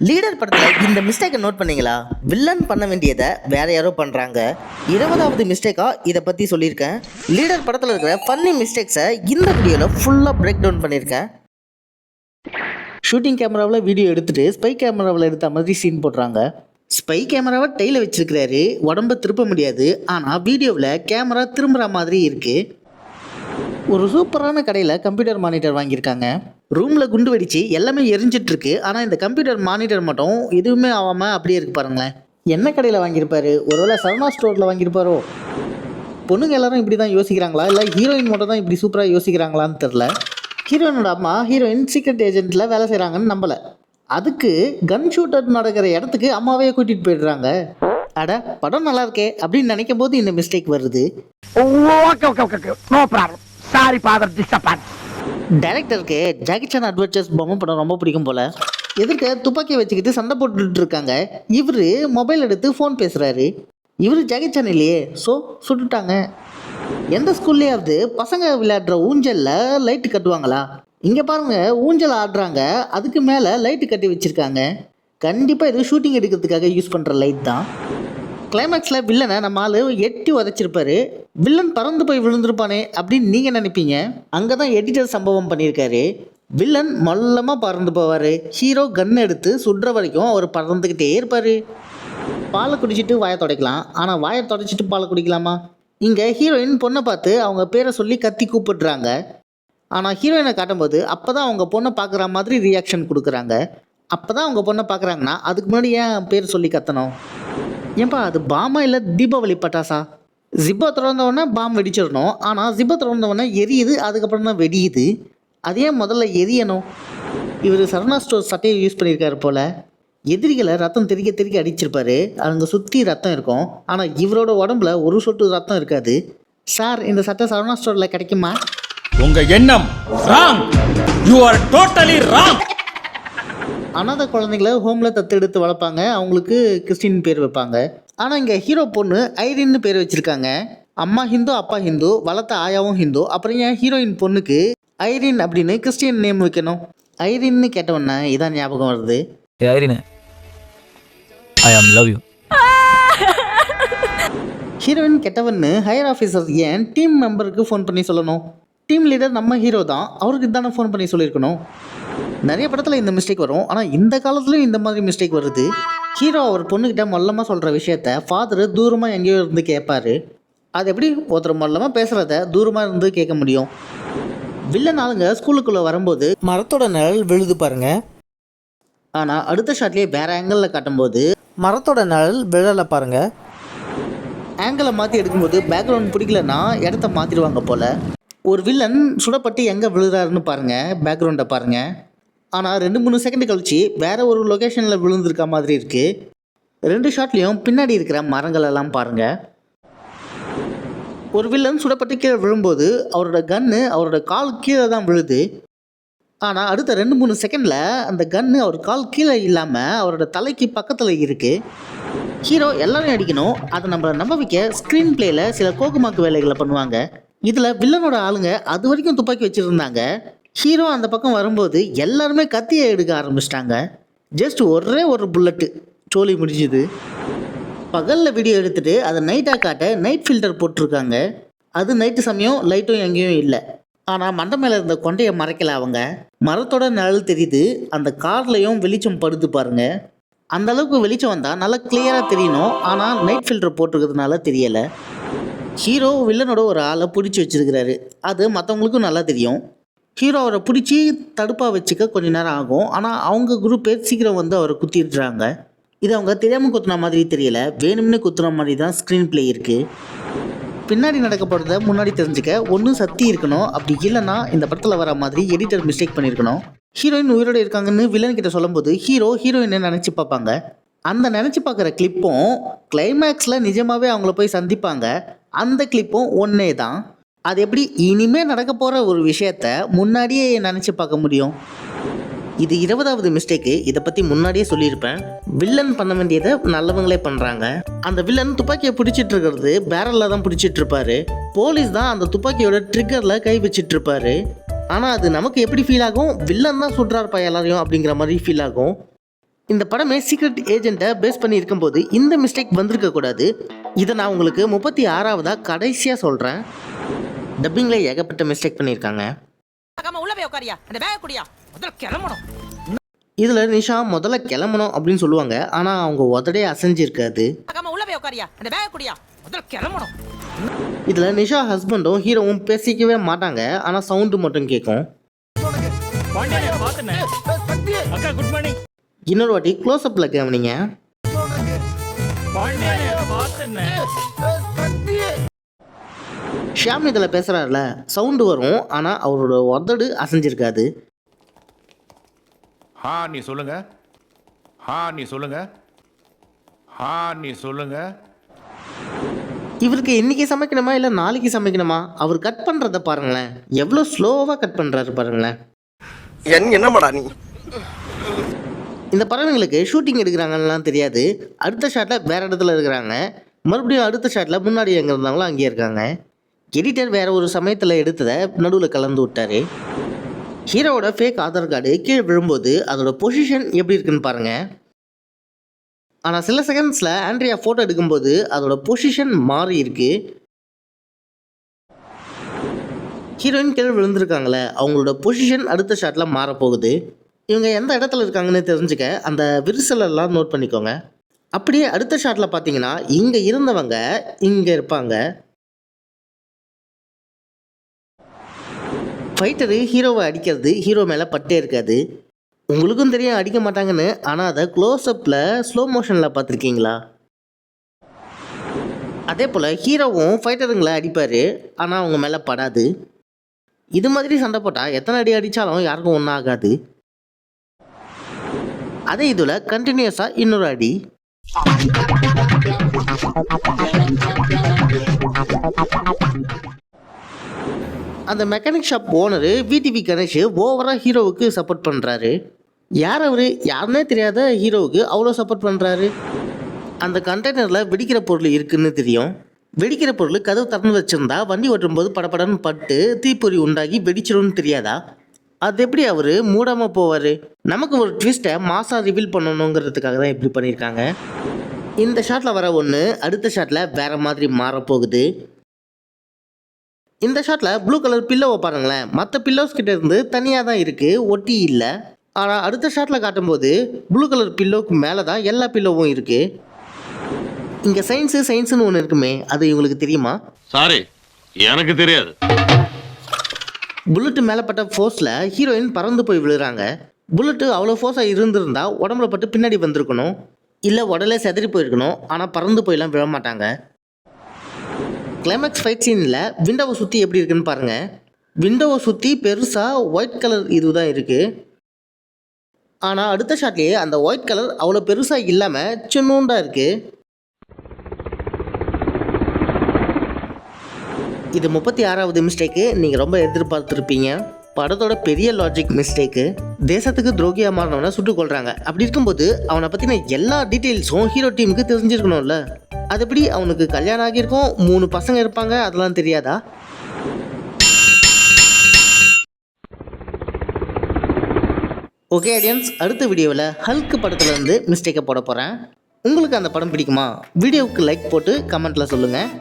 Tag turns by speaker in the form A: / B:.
A: Leader படத்தில் இந்த மிஸ்டேக்கை note பண்ணீங்களா? வில்லன் பண்ண வேண்டியதை வேற யாரோ பண்ணுறாங்க. 20வது மிஸ்டேக்காக இதை பற்றி சொல்லியிருக்கேன். லீடர் படத்தில் இருக்கிற ஃபன்னி மிஸ்டேக்ஸை இந்த வீடியோவில் ஃபுல்லாக பிரேக் டவுன் பண்ணியிருக்கேன். ஷூட்டிங் கேமராவில் வீடியோ எடுத்துகிட்டு ஸ்பை கேமராவில் எடுத்த மாதிரி சீன் போடுறாங்க. ஸ்பை கேமராவை டெய்ல வச்சிருக்கிறாரு, உடம்ப திருப்ப முடியாது. ஆனால் வீடியோவில் கேமரா திரும்புகிற மாதிரி இருக்குது. ஒரு சூப்பரான கடையில் கம்ப்யூட்டர் மானிட்டர் வாங்கியிருக்காங்க. ரூமில் குண்டு வெடிச்சு எல்லாமே எரிஞ்சிட்ருக்கு. ஆனால் இந்த கம்ப்யூட்டர் மானிட்டர் மட்டும் எதுவுமே ஆகாமல் அப்படியே இருக்கு பாருங்களேன். என்ன கடையில் வாங்கியிருப்பாரு? ஒருவேளை சரவணா ஸ்டோரில் வாங்கியிருப்பாரோ? பொண்ணுங்க எல்லாரும் இப்படி தான் யோசிக்கிறாங்களா, இல்லை ஹீரோயின் மட்டும் தான் இப்படி சூப்பராக யோசிக்கிறாங்களான்னு தெரில. ஹீரோயினோட அம்மா ஹீரோயின் சீக்ரெட் ஏஜென்ட்டில் வேலை செய்கிறாங்கன்னு நம்பலை. அதுக்கு கன் ஷூட்டர் நடக்கிற இடத்துக்கு அம்மாவே கூட்டிகிட்டு போயிடுறாங்க. அட, படம் நல்லா இருக்கே அப்படின்னு நினைக்கும் போது இந்த மிஸ்டேக் வருது. டைரக்டருக்கு ஜாக்கி சான் அட்வென்ச்சர்ஸ் பொம்மை படம் ரொம்ப பிடிக்கும் போல. எதிர்க்க துப்பாக்கியை வச்சுக்கிட்டு சண்டை போட்டுட்டு இருக்காங்க. இவர் மொபைல் எடுத்து ஃபோன் பேசுகிறாரு. இவர் ஜாக்கி சான் இல்லையே, ஸோ சுட்டுட்டாங்க. எந்த ஸ்கூல்லையாவது பசங்க விளையாடுற ஊஞ்சலில் லைட்டு கட்டுவாங்களா? இங்கே பாருங்க, ஊஞ்சல் ஆடுறாங்க, அதுக்கு மேலே லைட்டு கட்டி வச்சுருக்காங்க. கண்டிப்பாக இது ஷூட்டிங் எடுக்கிறதுக்காக யூஸ் பண்ணுற லைட் தான். கிளைமேக்ஸில் வில்லனை நம்ம ஆள் எட்டி உதச்சிருப்பாரு. வில்லன் பறந்து போய் விழுந்திருப்பானே அப்படின்னு நீங்கள் நினைப்பீங்க. அங்கே தான் எடிட்டர் சம்பவம் பண்ணியிருக்காரு. வில்லன் மொல்லமாக பறந்து போவார். ஹீரோ கன் எடுத்து சுடுற வரைக்கும் அவர் பறந்துக்கிட்டே இருப்பார். பாலை குடிச்சிட்டு வாயை துடைக்கலாம், ஆனால் வாயை துடைச்சிட்டு பாலை குடிக்கலாமா? இங்கே ஹீரோயின் பொண்ணை பார்த்து அவங்க பேரை சொல்லி கத்தி கூப்பிடுறாங்க. ஆனால் ஹீரோயினை காட்டும்போது அப்போ தான் அவங்க பொண்ணை பார்க்குற மாதிரி ரியாக்ஷன் கொடுக்குறாங்க. அப்போ தான் அவங்க பொண்ணை பார்க்குறாங்கன்னா அதுக்கு முன்னாடி ஏன் பேர் சொல்லி கத்தணும்? ஏன்பா, அது பாமா இல்லை தீபாவளி பட்டாசா? ஜிப்பை திறந்தவொடனே பாம் வெடிச்சிடணும். ஆனால் ஜிப்பை திறந்தவொடனே எரியுது, அதுக்கப்புறம் தான் வெடியுது. அது ஏன் முதல்ல எரியணும்? இவர் சரவணா ஸ்டோர் சட்டையை யூஸ் பண்ணியிருக்காரு போல். எதிரிகளை ரத்தம் தெறிக்க தெறிக்க அடிச்சிருப்பாரு. அங்கே சுற்றி ரத்தம் இருக்கும். ஆனால் இவரோட உடம்புல ஒரு சொட்டு ரத்தம் இருக்காது. சார், இந்த சட்டை சரவணா ஸ்டோரில் கிடைக்குமா?
B: உங்க எண்ணம் wrong. You are totally wrong.
A: அனாதை குழந்தைங்களை ஹோமில் தத்தெடுத்து வளர்ப்பாங்க. அவங்களுக்கு கிறிஸ்டின் பேர் வைப்பாங்க. ஆனால் இங்கே ஹீரோ பொண்ணு ஐரின்னு பேர் வச்சுருக்காங்க. அம்மா ஹிந்து, அப்பா ஹிந்து, வளர்த்த ஆயாவும் ஹிந்து. அப்புறம் ஏன் ஹீரோயின் பொண்ணுக்கு ஐரின் அப்படின்னு கிறிஸ்டியன் நேம் வைக்கணும்? ஐரின்னு கேட்டவொன்னே இதான் ஞாபகம் வருது.
B: Irene, I am love you.
A: Heroine கெட்டவன்னு ஹையர் ஆஃபீஸர் ஏன் டீம் மெம்பருக்கு ஃபோன் பண்ணி சொல்லணும்? டீம் லீடர் நம்ம ஹீரோ தான், அவருக்கு தானே ஃபோன் பண்ணி சொல்லியிருக்கணும். நிறைய படத்தில் இந்த மிஸ்டேக் வரும். ஆனால் இந்த காலத்துலையும் இந்த மாதிரி மிஸ்டேக் வருது. ஹீரோ அவர் பொண்ணுக்கிட்ட மொல்லமாக சொல்கிற விஷயத்த ஃபாதர் தூரமாக எங்கேயோ இருந்து கேட்பார். அது எப்படி ஒருத்தர் மொல்லமாக பேசுகிறத தூரமாக இருந்து கேட்க முடியும்? வில்லன் ஆளுங்க ஸ்கூலுக்குள்ளே வரும்போது மரத்தோட நிழல் விழுது பாருங்க. ஆனால் அடுத்த ஷாட்லேயே வேறு ஆங்கிளில் காட்டும்போது மரத்தோட நிழல் விழலை பாருங்க. ஆங்கிளை மாற்றி எடுக்கும்போது பேக்ரவுண்ட் பிடிக்கலன்னா இடத்த மாற்றிடுவாங்க போல். ஒரு வில்லன் சுடப்பட்டு எங்கே விழுறாருன்னு பாருங்கள், பேக்ரவுண்டை பாருங்கள். ஆனால் 2-3 செகண்ட் கழிச்சு வேறு ஒரு லொக்கேஷனில் விழுந்திருக்க மாதிரி இருக்குது. 2 ஷாட்லேயும் பின்னாடி இருக்கிற மரங்கள் எல்லாம் பாருங்கள். ஒரு வில்லன் சுடப்பட்டு கீழே விழும்போது அவரோட கன்று அவரோட கால் கீழே தான் விழுது. ஆனால் அடுத்த 2-3 செகண்டில் அந்த கன்று அவர் கால் கீழே இல்லாமல் அவரோட தலைக்கு பக்கத்தில் இருக்குது. ஹீரோ எல்லாரையும் அடிக்கணும். அதை நம்மளை நம்ப வைக்க ஸ்க்ரீன் பிளேயில் சில கோக்குமாக்கு வேலைகளை பண்ணுவாங்க. இதில் வில்லனோட ஆளுங்க அது வரைக்கும் துப்பாக்கி வச்சுருந்தாங்க. ஹீரோ அந்த பக்கம் வரும்போது எல்லாருமே கத்தியை எடுக்க ஆரம்பிச்சிட்டாங்க. ஜஸ்ட் ஒரே ஒரு புல்லட்டு, சோலி முடிஞ்சுது. பகலில் வீடியோ எடுத்துகிட்டு அதை நைட்டாக காட்ட நைட் ஃபில்டர் போட்டிருக்காங்க. அது நைட்டு சமயம், லைட்டும் எங்கேயும் இல்லை. ஆனால் மண்டை மேலே இருந்த கொண்டையை மறைக்கல அவங்க. மரத்தோட நிழல் தெரியுது. அந்த கார்லையும் வெளிச்சம் படுத்து பாருங்க. அந்த அளவுக்கு வெளிச்சம் வந்தால் நல்லா கிளியராக தெரியணும். ஆனால் நைட் ஃபில்டர் போட்டிருக்கிறதுனால தெரியலை. ஹீரோ வில்லனோட ஒரு ஆளை பிடிச்சி வச்சிருக்கிறாரு. அது மற்றவங்களுக்கும் நல்லா தெரியும். ஹீரோ அவரை பிடிச்சி தடுப்பாக வச்சுக்க கொஞ்சம் நேரம் ஆகும். ஆனால் அவங்க குரூப் பேர் சீக்கிரம் வந்து அவரை குத்திடுறாங்க. இது அவங்க தெரியாமல் குத்துன மாதிரி தெரியல, வேணும்னு குத்துன மாதிரி தான் ஸ்க்ரீன் பிளே இருக்குது. பின்னாடி நடக்க போகிறத முன்னாடி தெரிஞ்சுக்க ஒன்றும் சக்தி இருக்கணும். அப்படி இல்லைன்னா இந்த படத்தில் வர மாதிரி எடிட்டர் மிஸ்டேக் பண்ணியிருக்கணும். ஹீரோயின் உயிரோடு இருக்காங்கன்னு வில்லன் கிட்ட சொல்லும்போது ஹீரோயினை நினச்சி பார்ப்பாங்க. அந்த நினச்சி பார்க்குற கிளிப்பும் கிளைமேக்ஸில் நிஜமாகவே அவங்கள போய் சந்திப்பாங்க. அந்த கிளிப்பும் ஒன்றே தான். அது எப்படி இனிமேல் நடக்க போகிற ஒரு விஷயத்த முன்னாடியே நினச்சி பார்க்க முடியும்? இது 20வது மிஸ்டேக்கு. இதை பற்றி முன்னாடியே சொல்லியிருப்பேன். வில்லன் பண்ண வேண்டியதை நல்லவங்களே பண்ணுறாங்க. அந்த வில்லன் துப்பாக்கியை பிடிச்சிட்டு இருக்கிறது பேரலில் தான் பிடிச்சிட்டு இருப்பாரு. போலீஸ் தான் அந்த துப்பாக்கியோட ட்ரிக்கரில் கை வச்சிட்டு இருப்பாரு. ஆனால் அது நமக்கு எப்படி ஃபீல் ஆகும்? வில்லன் தான் சுடுறாருப்பா எல்லாரையும் அப்படிங்கிற மாதிரி ஃபீல் ஆகும். இந்த படமே சீக்ரெட் ஏஜென்ட்டை பேஸ் பண்ணி இருக்கும்போது இந்த மிஸ்டேக் வந்திருக்க கூடாது. இதை நான் உங்களுக்கு 36வதா கடைசியாக சொல்கிறேன். டப்பிங்கில் ஏகப்பட்ட மிஸ்டேக் பண்ணியிருக்காங்க. இதில் நிஷா முதல்ல கிளம்பணும் அப்படின்னு சொல்லுவாங்க, ஆனால் அவங்க உதடே அசைஞ்சிருக்காது. இதில் நிஷா ஹஸ்பண்டும் ஹீரோவும் பேசிக்கவே மாட்டாங்க, ஆனால் சவுண்டு மட்டும் கேட்கும். இன்னொரு வாட்டி க்ளோஸ் அப்பில் கவனிங்க. ஷியாம் இதில் பேசுகிறாருல, சவுண்டு வரும், ஆனால் அவரோட உதடு அசைஞ்சிருக்காது.
C: நீ சொல்லுங்க. நீ சொல்லுங்க. நீ சொல்லுங்க.
A: இவருக்கு இன்னைக்கு சமைக்கணுமா இல்லை நாளைக்கு சமைக்கணுமா? அவர் கட் பண்ணுறத பாருங்களேன், எவ்வளோ ஸ்லோவாக கட் பண்ணுறாரு பாருங்களேன்.
D: என்னமாடா நீ?
A: இந்த பறவைங்களுக்கு ஷூட்டிங் எடுக்கிறாங்கலாம் தெரியாது. அடுத்த ஷாட்டில் வேறு இடத்துல இருக்கிறாங்க, மறுபடியும் அடுத்த ஷாட்டில் முன்னாடி எங்கே இருந்தாங்களோ அங்கேயே இருக்காங்க. எடிட்டர் வேறு ஒரு சமயத்தில் எடுத்ததை நடுவில் கலந்து விட்டார். ஹீரோவோட ஃபேக் ஆதார் கார்டு கீழே விழும்போது அதோட பொசிஷன் எப்படி இருக்குன்னு பாருங்கள். ஆனால் சில செகண்ட்ஸில் ஆண்ட்ரியா ஃபோட்டோ எடுக்கும்போது அதோட பொசிஷன் மாறி இருக்கு. ஹீரோயின் கீழே விழுந்திருக்காங்களே, அவங்களோட பொசிஷன் அடுத்த ஷாட்டில் மாறப்போகுது. இவங்க எந்த இடத்துல இருக்காங்கன்னு தெரிஞ்சுக்க அந்த விரிசலெல்லாம் நோட் பண்ணிக்கோங்க. அப்படியே அடுத்த ஷாட்டில் பார்த்தீங்கன்னா இங்கே இருந்தவங்க இங்கே இருப்பாங்க. ஃபைட்டரு ஹீரோவை அடிக்கிறது ஹீரோ மேலே பட்டே இருக்காது. உங்களுக்கும் தெரியும் அடிக்க மாட்டாங்கன்னு, ஆனால் அதை க்ளோஸ்அப்பில் ஸ்லோ மோஷனில் பார்த்துருக்கீங்களா? அதே போல் ஹீரோவும் ஃபைட்டருங்களை அடிப்பார், ஆனால் அவங்க மேலே படாது. இது மாதிரி சண்டை போட்டால் எத்தனை அடி அடித்தாலும் யாருக்கும் ஒன்றும் ஆகாது. அதே இதில் கண்டினியூஸாக இன்னொரு அடி. அந்த mechanic shop owner VTV Ganesh ஓவராக ஹீரோவுக்கு சப்போர்ட் பண்ணுறாரு. யார் அவர்? யாருன்னே தெரியாத ஹீரோவுக்கு அவ்வளோ சப்போர்ட் பண்ணுறாரு. அந்த கண்டெய்னரில் வெடிக்கிற பொருள் இருக்குன்னு தெரியும். வெடிக்கிற பொருள் கதவு திறந்து வச்சுருந்தா வண்டி ஓட்டும்போது படப்படன்னு பட்டு தீப்பொறி உண்டாகி வெடிச்சிடும்னு தெரியாதா? அது எப்படி அவர் மூடாமல் போவார்? நமக்கு ஒரு ட்விஸ்ட்டை மாசாக ரிவீல் பண்ணணுங்கிறதுக்காக தான் இப்படி பண்ணியிருக்காங்க. இந்த ஷாட்டில் வர ஒன்று அடுத்த ஷாட்டில் வேறு மாதிரி மாறப்போகுது. இந்த ஷாட்டில் ப்ளூ கலர் பில்லோவை பாருங்களேன், மற்ற பில்லோஸ் கிட்ட இருந்து தனியாக தான் இருக்குது, ஒட்டி இல்லை. ஆனால் அடுத்த ஷாட்டில் காட்டும்போது ப்ளூ கலர் பில்லோவுக்கு மேலே தான் எல்லா பில்லோவும் இருக்குது. இங்கே சயின்ஸுன்னு ஒன்று இருக்குமே, அது இவங்களுக்கு தெரியுமா?
E: சாரி, எனக்கு தெரியாது.
A: புல்லட்டு மேலே பட்ட ஃபோர்ஸில் ஹீரோயின் பறந்து போய் விழுறாங்க. புல்லட்டு அவ்வளோ ஃபோர்ஸாக இருந்திருந்தா உடம்புல பட்டு பின்னாடி வந்திருக்கணும், இல்லை உடலே செதறி போயிருக்கணும். ஆனால் பறந்து போயெல்லாம் விழ மாட்டாங்க. கிளைமேக்ஸ் ஃபைட் சீனில் விண்டோவை சுற்றி எப்படி இருக்குன்னு பாருங்கள். விண்டோவை சுற்றி பெருசாக ஒயிட் கலர் இதுதான் இருக்குது. ஆனால் அடுத்த ஷாட்லேயே அந்த ஒயிட் கலர் அவ்வளோ பெருசாக இல்லாமல் சின்னூண்டாக இருக்குது. இது 36வது மிஸ்டேக்கு. நீங்கள் ரொம்ப எதிர்பார்த்துருப்பீங்க. படத்தோட பெரிய லாஜிக் மிஸ்டேக்கு. தேசத்துக்கு துரோகியாக மாறினவனை சுட்டுக் கொள்கிறாங்க. அப்படி இருக்கும்போது அவனை பற்றின எல்லா டீட்டெயில்ஸும் ஹீரோ டீமுக்கு தெரிஞ்சிருக்கணும்ல. அது எப்படி அவனுக்கு கல்யாணம் ஆகியிருக்கும், 3 பசங்க இருப்பாங்க, அதெல்லாம் தெரியாதா? ஓகே ஆடியன்ஸ், அடுத்த வீடியோவில் ஹல்க் படத்துலேருந்து மிஸ்டேக்கை போட போகிறேன். உங்களுக்கு அந்த படம் பிடிக்குமா? வீடியோவுக்கு லைக் போட்டு கமெண்ட்டில் சொல்லுங்கள்.